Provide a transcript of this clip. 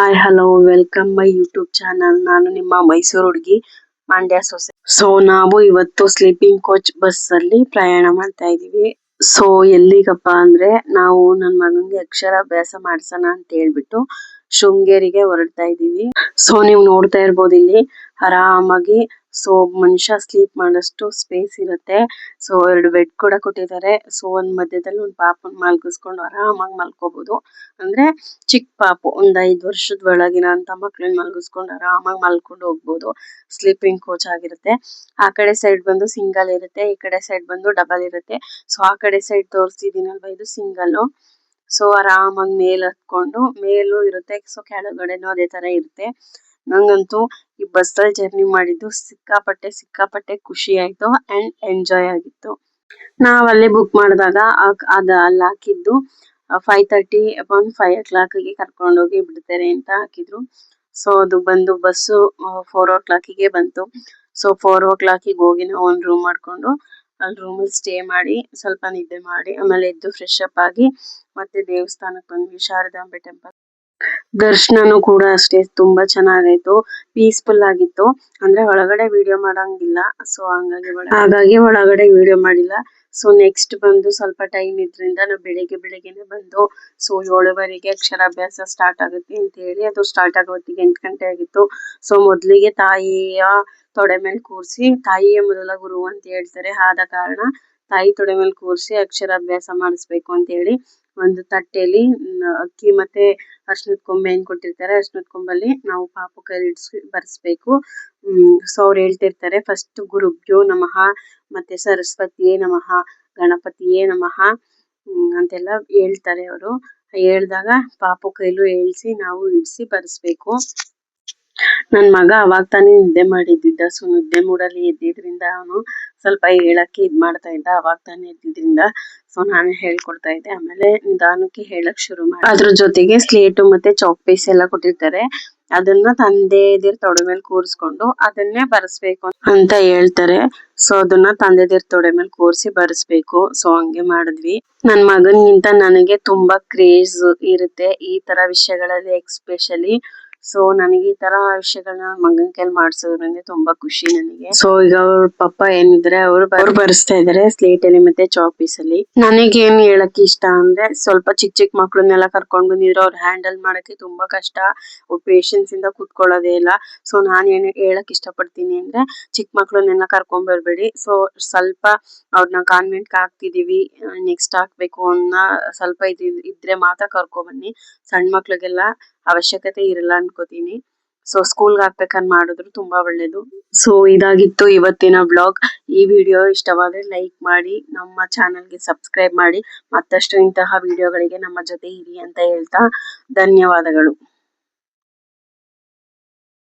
Hi hello welcome my YouTube channel. ನಾನು ನಿಮ್ಮ ಮೈಸೂರು ಹುಡುಗಿ ಮಂಡ್ಯ ಸೊಸೆ. ಸೊ ನಾವು ಇವತ್ತು ಸ್ಲೀಪಿಂಗ್ ಕೋಚ್ ಬಸ್ ಅಲ್ಲಿ ಪ್ರಯಾಣ ಮಾಡ್ತಾ ಇದೀವಿ. ಸೊ ಎಲ್ಲಿಗಪ್ಪ ಅಂದ್ರೆ ನಾವು ನನ್ನ ಮಗನಿಗೆ ಅಕ್ಷರಾಭ್ಯಾಸ ಮಾಡ್ಸೋಣ ಅಂತ ಹೇಳ್ಬಿಟ್ಟು ಶೃಂಗೇರಿಗೆ ಹೊರಡ್ತಾ ಇದೀವಿ. ಸೊ ನೀವು ನೋಡ್ತಾ ಇರ್ಬೋದು ಇಲ್ಲಿ ಆರಾಮಾಗಿ ಸೊ ಮನುಷ್ಯ ಸ್ಲೀಪ್ ಮಾಡೋಷ್ಟು ಸ್ಪೇಸ್ ಇರುತ್ತೆ. ಸೊ 2 ಬೆಡ್ ಕೂಡ ಕೊಟ್ಟಿದ್ದಾರೆ. ಸೊ ಒಂದ್ ಮಧ್ಯದಲ್ಲಿ ಒಂದು ಪಾಪನ್ ಮಲ್ಗಿಸ್ಕೊಂಡು ಆರಾಮಾಗಿ ಮಲ್ಕೋಬಹುದು. ಅಂದ್ರೆ ಚಿಕ್ಕ ಪಾಪು ಒಂದ್ 5 ವರ್ಷದ ಒಳಗಿನ ಅಂತ ಮಕ್ಳನ್ನ ಮಲ್ಗಿಸ್ಕೊಂಡು ಆರಾಮಾಗಿ ಮಲ್ಕೊಂಡು ಹೋಗ್ಬೋದು. ಸ್ಲೀಪಿಂಗ್ ಕೋಚ್ ಆಗಿರುತ್ತೆ. ಆ ಕಡೆ ಸೈಡ್ ಬಂದು ಸಿಂಗಲ್ ಇರುತ್ತೆ, ಈ ಕಡೆ ಸೈಡ್ ಬಂದು ಡಬಲ್ ಇರುತ್ತೆ. ಸೊ ಆ ಕಡೆ ಸೈಡ್ ತೋರಿಸ್ತಿದ್ದೀನಲ್ವಾ ಇದು ಸಿಂಗಲ್. ಸೊ ಆರಾಮಾಗಿ ಮೇಲ್ ಹತ್ಕೊಂಡು ಮೇಲೂ ಇರುತ್ತೆ, ಸೊ ಕೆಳಗಡೆನೂ ಅದೇ ತರ ಇರುತ್ತೆ. ನಂಗಂತೂ ಈ ಬಸ್ ಅಲ್ಲಿ ಜರ್ನಿ ಮಾಡಿದ್ದು ಸಿಕ್ಕಾಪಟ್ಟೆ ಖುಷಿ ಆಯ್ತು ಅಂಡ್ ಎಂಜಾಯ್ ಆಗಿತ್ತು. ನಾವ್ ಅಲ್ಲೇ ಬುಕ್ ಮಾಡಿದಾಗ ಅಲ್ಲಿ ಹಾಕಿದ್ದು 5:30 ಅಬೌಟ್ 5 o'clock ಗೆ ಕರ್ಕೊಂಡೋಗಿ ಬಿಡ್ತಾರೆ ಅಂತ ಹಾಕಿದ್ರು. ಸೊ ಅದು ಬಂದು ಬಸ್ಸು 4 o'clock ಗೆ ಬಂತು. ಸೊ 4 o'clock ಗೆ ಹೋಗಿ ನಾವು ಒಂದು ರೂಮ್ ಮಾಡ್ಕೊಂಡು ಅಲ್ಲಿ ರೂಮಲ್ಲಿ ಸ್ಟೇ ಮಾಡಿ ಸ್ವಲ್ಪ ನಿದ್ದೆ ಮಾಡಿ ಆಮೇಲೆ ಎದ್ದು ಫ್ರೆಶ್ ಅಪ್ ಆಗಿ ಮತ್ತೆ ದೇವಸ್ಥಾನಕ್ಕೆ ಬಂದ್ವಿ, ಶಾರದಾಂಬೆ ಟೆಂಪಲ್. ದರ್ಶನನೂ ಕೂಡ ಅಷ್ಟೇ ತುಂಬಾ ಚೆನ್ನಾಗಾಯ್ತು, ಪೀಸ್ಫುಲ್ ಆಗಿತ್ತು. ಅಂದ್ರೆ ಒಳಗಡೆ ವಿಡಿಯೋ ಮಾಡಂಗಿಲ್ಲ, ಸೊ ಹಾಗಾಗಿ ಒಳಗಡೆ ವಿಡಿಯೋ ಮಾಡಿಲ್ಲ. ಸೊ ನೆಕ್ಸ್ಟ್ ಬಂದು ಸ್ವಲ್ಪ ಟೈಮ್ ಇದ್ರಿಂದ ನಾವು ಬೆಳಿಗ್ಗೆನೆ ಬಂದು ಸೊ 7:30ಗೆ ಅಕ್ಷರಾಭ್ಯಾಸ ಸ್ಟಾರ್ಟ್ ಆಗುತ್ತೆ ಅಂತ ಹೇಳಿ ಅದು ಸ್ಟಾರ್ಟ್ ಆಗೋ ಹೊತ್ತಿಗೆ 8 ಗಂಟೆ ಆಗಿತ್ತು. ಸೊ ಮೊದ್ಲಿಗೆ ತಾಯಿಯ ತೊಡೆ ಮೇಲೆ ಕೂರಿಸಿ, ತಾಯಿಯೇ ಮೊದಲ ಗುರು ಅಂತ ಹೇಳ್ತಾರೆ, ಆದ ಕಾರಣ ತಾಯಿ ತೊಡೆ ಮೇಲೆ ಕೂರಿಸಿ ಅಕ್ಷರಾಭ್ಯಾಸ ಮಾಡಿಸ್ಬೇಕು ಅಂತ ಹೇಳಿ ಒಂದು ತಟ್ಟೆಯಲ್ಲಿ ಅಕ್ಕಿ ಮತ್ತೆ ಅರ್ಶಿನದ ಕೊಂಬೆ ಏನ್ ಕೊಟ್ಟಿರ್ತಾರೆ, ಅರ್ಶಿನದ ಕೊಂಬಲ್ಲಿ ನಾವು ಪಾಪು ಕೈಲಿ ಇಡ್ಸಿ ಬರ್ಸ್ಬೇಕು. ಸೊ ಅವ್ರು ಹೇಳ್ತಿರ್ತಾರೆ ಫಸ್ಟ್ ಗುರುಭ್ಯೋ ನಮಃ, ಮತ್ತೆ ಸರಸ್ವತಿಯೇ ನಮಃ, ಗಣಪತಿಯೇ ನಮಃ ಅಂತೆಲ್ಲ ಹೇಳ್ತಾರೆ ಅವರು. ಹೇಳ್ದಾಗ ಪಾಪು ಕೈಲೂ ಹೇಳ್ಸಿ ನಾವು ಇಡ್ಸಿ ಬರ್ಸ್ಬೇಕು. ನನ್ ಮಗ ಅವಾಗ ತಾನೇ ನಿದ್ದೆ ಮಾಡಿದ್ದಿದ್ದ. ಸೊ ನಿದ್ದೆ ಮೂಡಲ್ಲಿ ಎದ್ದಿದ್ರಿಂದ ಅವನು ಸ್ವಲ್ಪ ಹೇಳಕ್ಕೆ ಇದ್ ಮಾಡ್ತಾ ಇದ್ದ. ಅವಾಗ ತಾನೇ ಎದ್ದಿದ್ರಿಂದ ಸೊ ನಾನು ಹೇಳ್ಕೊಡ್ತಾ ಇದ್ದೆ. ಆಮೇಲೆ ನಿಧಾನಕ್ಕೆ ಹೇಳಕ್ ಶುರು ಮಾಡಿ ಅದ್ರ ಜೊತೆಗೆ ಸ್ಲೇಟು ಮತ್ತೆ ಚಾಕ್ ಪೀಸ್ ಎಲ್ಲ ಕೊಟ್ಟಿರ್ತಾರೆ, ಅದನ್ನ ತಂದೆದಿರ್ ತೊಡೆ ಮೇಲೆ ಕೂರಿಸ್ಕೊಂಡು ಅದನ್ನೇ ಬರ್ಸ್ಬೇಕು ಅಂತ ಹೇಳ್ತಾರೆ. ಸೊ ಅದನ್ನ ತಂದೆದಿರ್ ತೊಡೆ ಮೇಲೆ ಕೂರಿಸಿ ಬರ್ಸ್ಬೇಕು. ಸೊ ಹಂಗೆ ಮಾಡಿದ್ವಿ. ನನ್ ಮಗನ್ಗಿಂತ ನನಗೆ ತುಂಬಾ ಕ್ರೇಜ್ ಇರುತ್ತೆ ಈ ತರ ವಿಷಯಗಳಲ್ಲಿ ಎಕ್ಸ್ಪೆಷಲಿ. ಸೊ ನನಗೆ ಈ ತರ ವಿಷಯಗಳನ್ನ ಮಗನ್ ಕೈಲಿ ಮಾಡ್ಸೋದ್ರಿಂದ ತುಂಬಾ ಖುಷಿ ನನಗೆ. ಸೊ ಈಗ ಅವ್ರ ಪಪ್ಪ ಏನಿದ್ರೆ ಅವ್ರು ಬರ್ಸ್ತಾ ಇದಾರೆ ಸ್ಲೇಟ್ ಅಲ್ಲಿ ಮತ್ತೆ ಚಾಕ್ ಪೀಸ್ ಅಲ್ಲಿ. ನನಗೇನ್ ಹೇಳಕ್ ಇಷ್ಟ ಅಂದ್ರೆ ಸ್ವಲ್ಪ ಚಿಕ್ಕ ಮಕ್ಳನ್ನೆಲ್ಲ ಕರ್ಕೊಂಡ್ ಬಂದಿದ್ರೆ ಅವ್ರ ಹ್ಯಾಂಡಲ್ ಮಾಡಕ್ಕೆ ತುಂಬಾ ಕಷ್ಟ, ಪೇಷನ್ಸ್ ಇಂದ ಕುತ್ಕೊಳ್ಳೋದೇ ಇಲ್ಲ. ಸೊ ನಾನ್ ಏನ್ ಹೇಳಕ್ ಇಷ್ಟ ಪಡ್ತೀನಿ ಅಂದ್ರೆ ಚಿಕ್ಕ ಮಕ್ಳನ್ನೆಲ್ಲ ಕರ್ಕೊಂಡ್ ಬರ್ಬೇಡಿ. ಸೊ ಸ್ವಲ್ಪ ಅವ್ರನ್ನ ಕಾನ್ವೆಂಟ್ ಗೆ ಹಾಕ್ತಿದೀವಿ, ನೆಕ್ಸ್ಟ್ ಹಾಕ್ಬೇಕು ಅನ್ನೋ ಸ್ವಲ್ಪ ಇದ್ರೆ ಮಾತ್ರ ಕರ್ಕೊಂಡ್ ಬನ್ನಿ. ಸಣ್ಣ ಮಕ್ಳಿಗೆಲ್ಲ ಅವಶ್ಯಕತೆ ಇರಲ್ಲ ಅನ್ಕೋತೀನಿ. ಸೊ ಸ್ಕೂಲ್ಗೆ ಹಾಕ್ಬೇಕಂತ ಮಾಡಿದ್ರು ತುಂಬಾ ಒಳ್ಳೇದು. ಸೊ ಇದಾಗಿತ್ತು ಇವತ್ತಿನ ಬ್ಲಾಗ್. ಈ ವಿಡಿಯೋ ಇಷ್ಟವಾದ್ರೆ ಲೈಕ್ ಮಾಡಿ, ನಮ್ಮ ಚಾನಲ್ಗೆ ಸಬ್ಸ್ಕ್ರೈಬ್ ಮಾಡಿ, ಮತ್ತಷ್ಟು ಇಂತಹ ವಿಡಿಯೋಗಳಿಗೆ ನಮ್ಮ ಜೊತೆ ಇರಿ ಅಂತ ಹೇಳ್ತಾ ಧನ್ಯವಾದಗಳು.